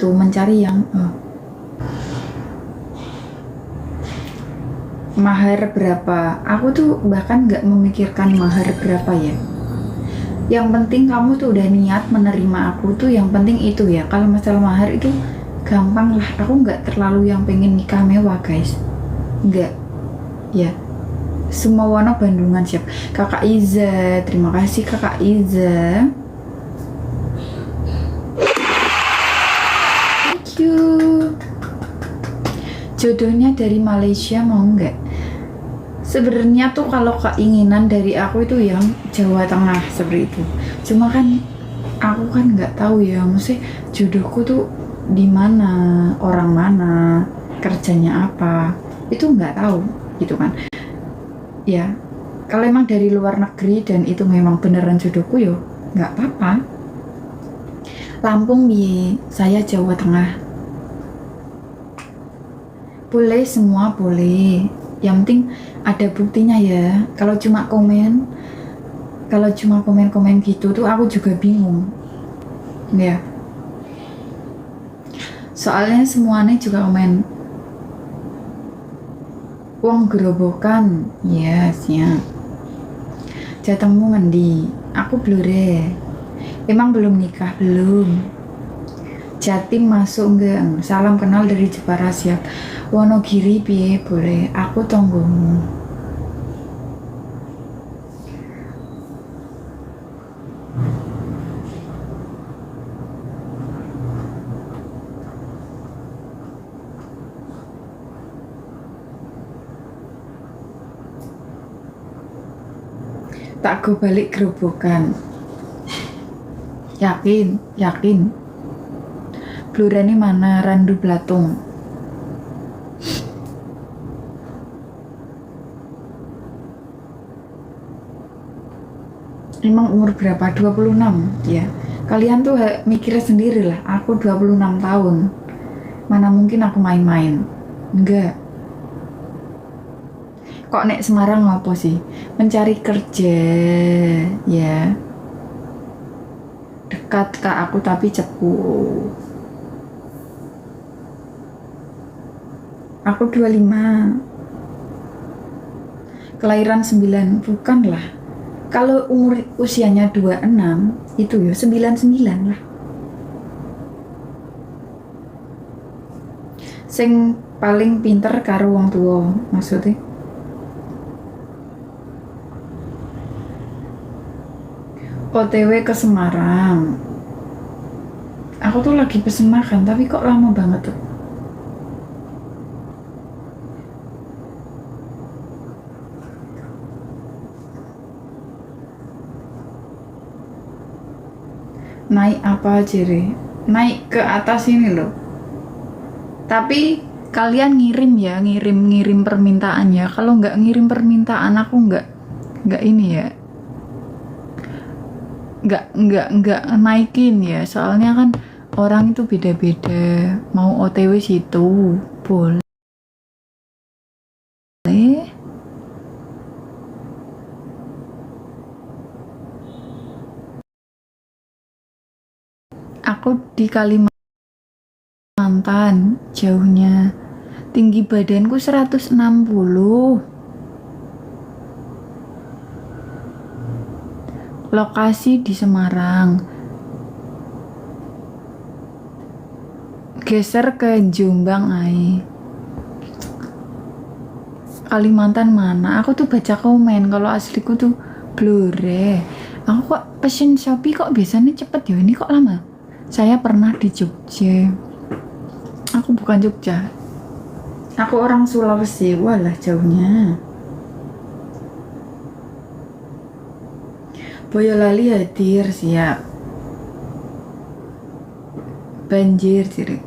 tuh mencari yang mahar berapa. Aku tuh bahkan nggak memikirkan mahar berapa ya. Yang penting kamu tuh udah niat menerima aku tuh, yang penting itu ya. Kalau masalah mahar itu gampang lah. Aku nggak terlalu yang pengen nikah mewah guys, nggak ya. Semua wono Bandungan siap. Kakak Iza, terima kasih Kakak Iza. Thank you. Jodohnya dari Malaysia mau nggak? Sebenarnya tuh kalau keinginan dari aku itu yang Jawa Tengah seperti itu. Cuma kan aku kan nggak tahu ya, maksudnya jodohku tuh di mana, orang mana, kerjanya apa, itu nggak tahu gitu kan. Ya, kalau emang dari luar negeri dan itu memang beneran jodohku yo, nggak apa-apa. Lampung bi, saya Jawa Tengah. Boleh semua boleh. Yang penting ada buktinya ya. Kalau cuma komen gitu tuh aku juga bingung. Ya. Soalnya semuanya juga komen wong gerobokan. Ya, siap. Jatengmu ngendi? Aku blure. Emang belum nikah belum? Jatim masuk enggak? Salam kenal dari Jepara siap. Wonogiri piye boleh? Aku tonggomu. Tak go balik gerobokan. Yakin. Blurani mana Randu Blatung. Emang umur berapa? 26 ya. Kalian tuh mikirnya sendiri lah. Aku 26 tahun. Mana mungkin aku main-main. Enggak. Kok nek Semarang apa sih? Mencari kerja ya. Dekat ke aku tapi cepu. Aku 25. Kelahiran 9. Bukan lah. Kalau umur usianya 26 itu ya 99 lah. Sing paling pinter karo wong tua maksudnya. OTW ke Semarang. Aku tuh lagi pesen makan tapi kok lama banget tuh. Naik apa Jere? Naik ke atas ini loh. Tapi kalian ngirim ya, ngirim permintaan ya. Kalau nggak ngirim permintaan aku nggak ini ya. Nggak naikin ya. Soalnya kan orang itu beda-beda. Mau OTW situ boleh. Aku di Kalimantan, jauhnya. Tinggi badanku 160. Lokasi di Semarang. Geser ke Jombang ay. Kalimantan mana? Aku tuh baca komen kalau asliku tuh blure. Aku kok pesen Shopee kok biasanya cepet ya, ini kok lama? Saya pernah di Jogja. Aku bukan Jogja. Aku orang Sulawesi. Walah jauhnya. Boyolali hadir siap. Banjir diri.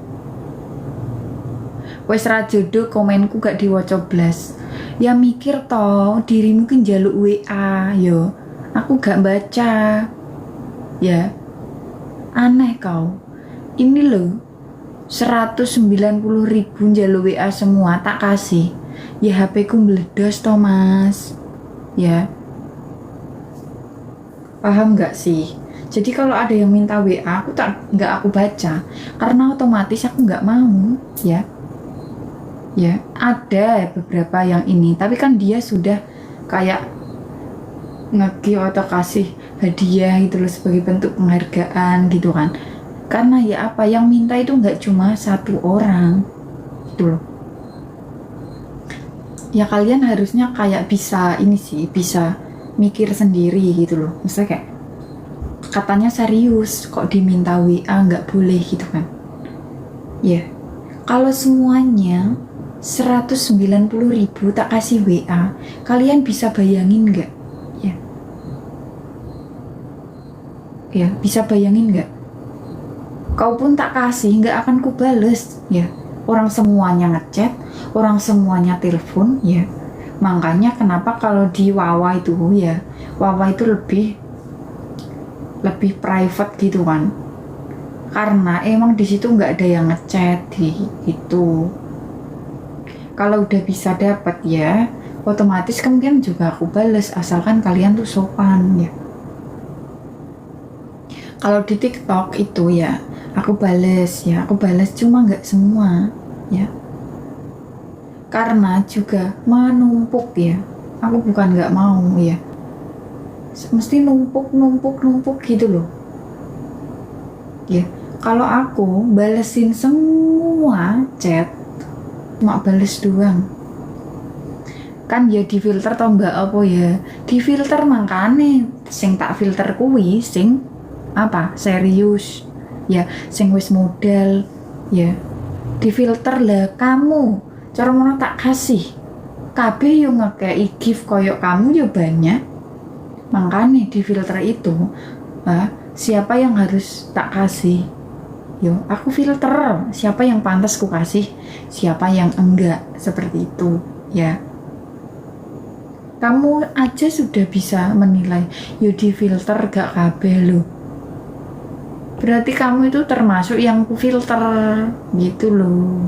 Wes ra jodoh komenku gak diwaca blas. Ya mikir toh dirimu kan jaluk WA yo. Aku gak baca. Ya. Aneh kau. Ini loh 190.000 jaluk WA semua tak kasih. Ya HP ku meledos toh mas. Ya. Paham gak sih? Jadi kalau ada yang minta WA, nggak aku baca, karena otomatis aku nggak mau, ya. Ya, ada beberapa yang ini, tapi kan dia sudah kayak nge-give atau kasih hadiah gitu loh sebagai bentuk penghargaan gitu kan. Karena ya apa yang minta itu nggak cuma satu orang gitu loh. Ya kalian harusnya kayak bisa ini sih, bisa mikir sendiri gitu loh. Misalnya kayak katanya serius kok diminta WA nggak boleh gitu kan. Ya, kalau semuanya 190.000 tak kasih WA, kalian bisa bayangin nggak? Ya, ya bisa bayangin nggak? Kau pun tak kasih, nggak akan kubales, ya. Orang semuanya ngechat, orang semuanya telepon, ya. Makanya kenapa kalau di Wawa itu, ya, Wawa itu lebih private gitu kan, karena emang di situ nggak ada yang ngechat gitu. Kalau udah bisa dapat ya otomatis kemungkinan juga aku bales, asalkan kalian tuh sopan ya. Kalau di TikTok itu ya aku bales cuma nggak semua ya, karena juga menumpuk ya. Aku bukan nggak mau ya, mesti numpuk gitu loh ya. Kalau aku balesin semua chat, cuma bales doang kan ya di filter tau mbak apa ya, di filter makane sing tak filter kuwi sing apa serius ya, sing wis modal ya, di filter lah. Kamu cara mana tak kasih kabeh yo ngekei gift koyok kamu yo banyak, makanya di filter itu siapa yang harus tak kasih, yo aku filter siapa yang pantas ku kasih, siapa yang enggak, seperti itu ya. Kamu aja sudah bisa menilai, yo di filter gak kabeh lo, berarti kamu itu termasuk yang ku filter gitu loh.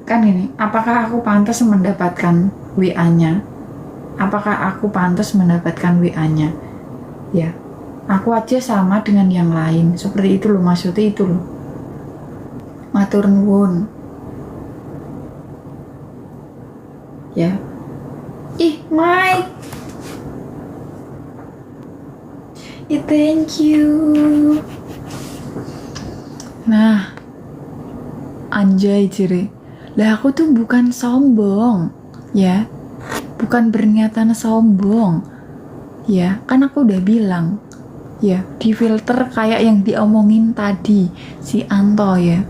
Kan ini, apakah aku pantas mendapatkan WA-nya? Apakah aku pantas mendapatkan WA-nya? Ya, aku aja sama dengan yang lain, seperti itu loh, maksudnya itu loh. Matur nuwun. Ya. Ih, Mike. Thank you. Nah, anjay ciri. Lah aku tuh bukan sombong, ya. Bukan berniatan sombong. Ya, kan aku udah bilang. Ya, di filter kayak yang diomongin tadi si Anto ya.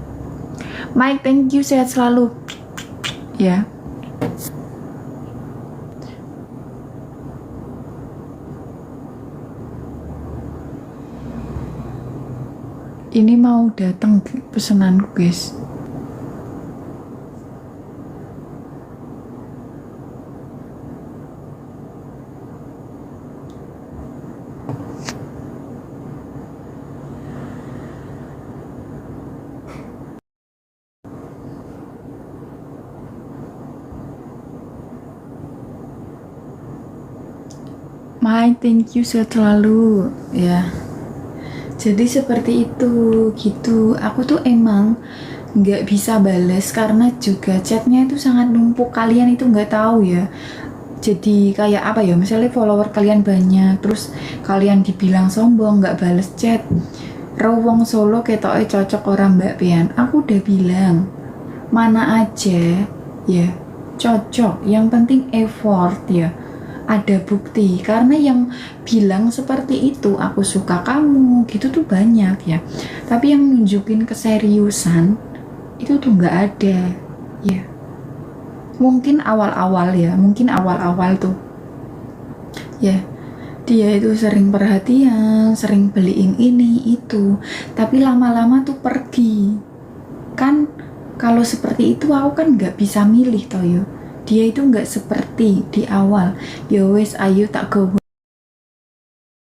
Mike, thank you, sehat selalu. Ya. Ini mau datang pesananku, guys. Mike, thank you, sehat selalu. Ya. Jadi seperti itu gitu. Aku tuh emang nggak bisa bales karena juga chatnya itu sangat numpuk. Kalian itu nggak tahu ya. Jadi kayak apa ya? Misalnya follower kalian banyak, terus kalian dibilang sombong nggak bales chat. Rawong Solo ketoknya cocok orang Mbak Pian. Aku udah bilang mana aja ya cocok. Yang penting effort ya. Ada bukti, karena yang bilang seperti itu aku suka kamu gitu tuh banyak ya, tapi yang nunjukin keseriusan itu tuh nggak ada ya. Mungkin awal-awal tuh ya dia itu sering perhatian, sering beliin ini itu, tapi lama-lama tuh pergi kan. Kalau seperti itu aku kan nggak bisa milih toh yo. Dia itu nggak seperti di awal, ya wes ayo tak go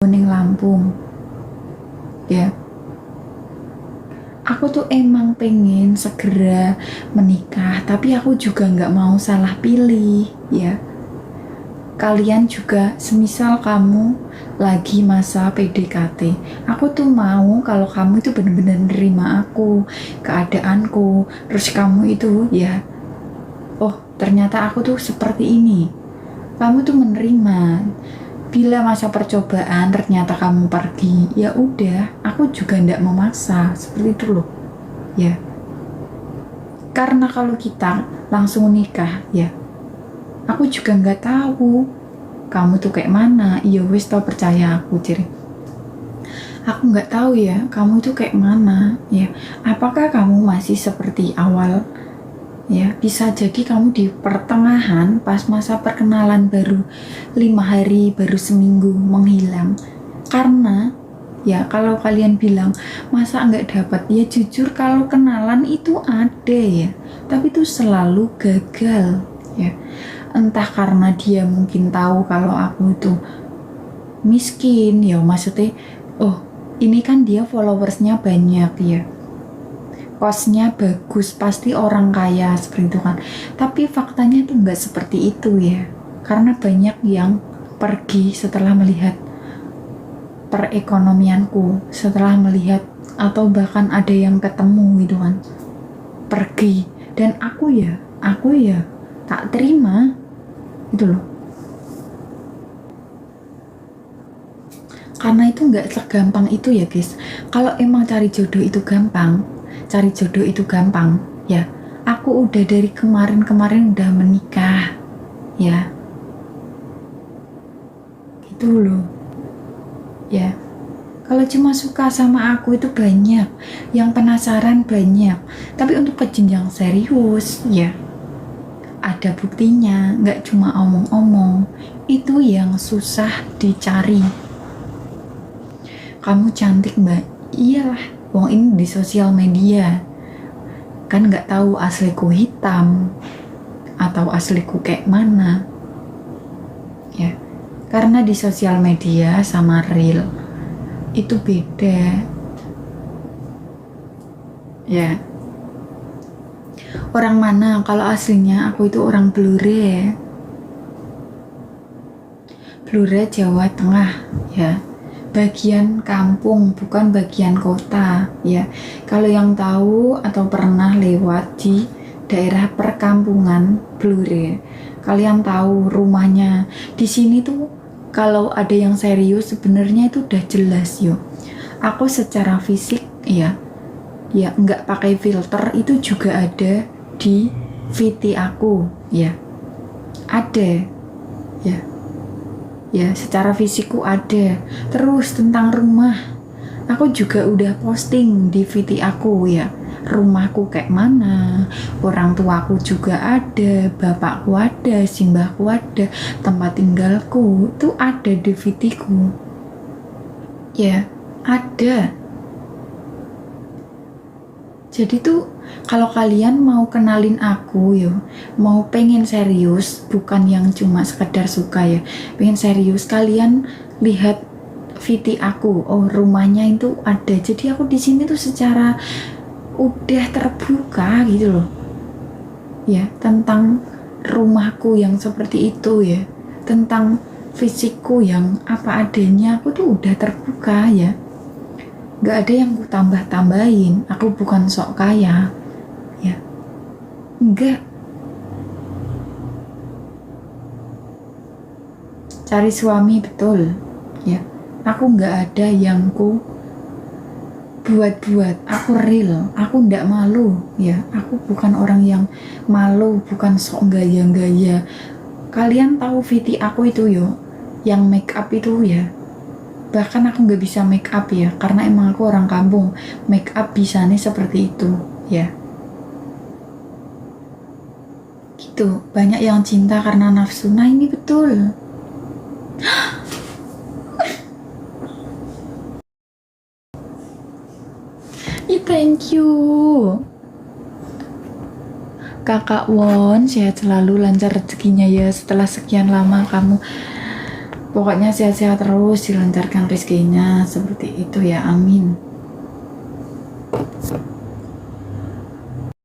ning Lampung ya. Aku tuh emang pengen segera menikah, tapi aku juga nggak mau salah pilih ya. kalian juga semisal kamu lagi masa PDKT, aku tuh mau kalau kamu itu bener-bener nerima aku, keadaanku, terus kamu itu ya, oh ternyata aku tuh seperti ini, kamu tuh menerima. Bila masa percobaan ternyata kamu pergi, ya udah, aku juga ndak memaksa, seperti itu loh, ya. Karena kalau kita langsung nikah, ya, aku juga nggak tahu kamu tuh kayak mana. Iya wis, tau percaya aku ciri. Aku nggak tahu ya kamu tuh kayak mana, ya. Apakah kamu masih seperti awal? Ya, bisa jadi kamu di pertengahan pas masa perkenalan baru 5 hari, baru seminggu menghilang. Karena ya kalau kalian bilang masa nggak dapat, ya jujur kalau kenalan itu ada ya, tapi itu selalu gagal ya. Entah karena dia mungkin tahu kalau aku itu miskin ya, maksudnya oh ini kan dia followersnya banyak ya, kosnya bagus, pasti orang kaya seperti itu kan. Tapi faktanya tuh nggak seperti itu ya, karena banyak yang pergi setelah melihat perekonomianku, setelah melihat, atau bahkan ada yang ketemu gitu kan, pergi. Dan aku ya tak terima gitu loh. Karena itu nggak segampang itu ya guys. Kalau emang cari jodoh itu gampang, ya aku udah dari kemarin udah menikah ya, gitu loh ya. Kalau cuma suka sama aku itu banyak, yang penasaran banyak, tapi untuk ke jenjang serius ya ada buktinya, nggak cuma omong-omong. Itu yang susah dicari. Kamu cantik mbak, iyalah, wong ini di sosial media kan nggak tahu asliku hitam atau asliku kayak mana ya, karena di sosial media sama real itu beda ya. Orang mana kalau aslinya aku itu orang Blure Jawa Tengah ya, bagian kampung bukan bagian kota ya. Kalau yang tahu atau pernah lewat di daerah perkampungan Blure, kalian tahu rumahnya di sini tuh. Kalau ada yang serius sebenarnya itu udah jelas yo. Aku secara fisik ya nggak pakai filter itu juga ada di VT aku ya, ada ya secara fisikku ada. Terus tentang rumah, aku juga udah posting di VT aku ya, rumahku kayak mana, orang tuaku juga ada, bapakku ada, simbahku ada, tempat tinggalku itu ada di VT ku ya, ada. Jadi tuh kalau kalian mau kenalin aku yo, mau pengen serius, bukan yang cuma sekedar suka ya, pengen serius, kalian lihat VT aku. Oh rumahnya itu ada. Jadi aku di sini tuh secara udah terbuka gitu loh ya, tentang rumahku yang seperti itu ya, tentang fisikku yang apa adanya, aku tuh udah terbuka ya. Gak ada yang ku tambah-tambahin. Aku bukan sok kaya ya, enggak. Cari suami betul ya, aku nggak ada yang ku buat-buat. Aku real, aku nggak malu ya. Aku bukan orang yang malu, bukan sok gaya-gaya. Kalian tahu VT aku itu yo, yang make up itu ya, bahkan aku nggak bisa make up ya, karena emang aku orang kampung. Make up bisanya seperti itu ya, gitu. Banyak yang cinta karena nafsu. Nah ini betul. Thank you Kakak Won, sehat selalu, lancar rezekinya ya. Setelah sekian lama kamu, pokoknya sehat-sehat terus, dilancarkan rezekinya seperti itu ya, amin.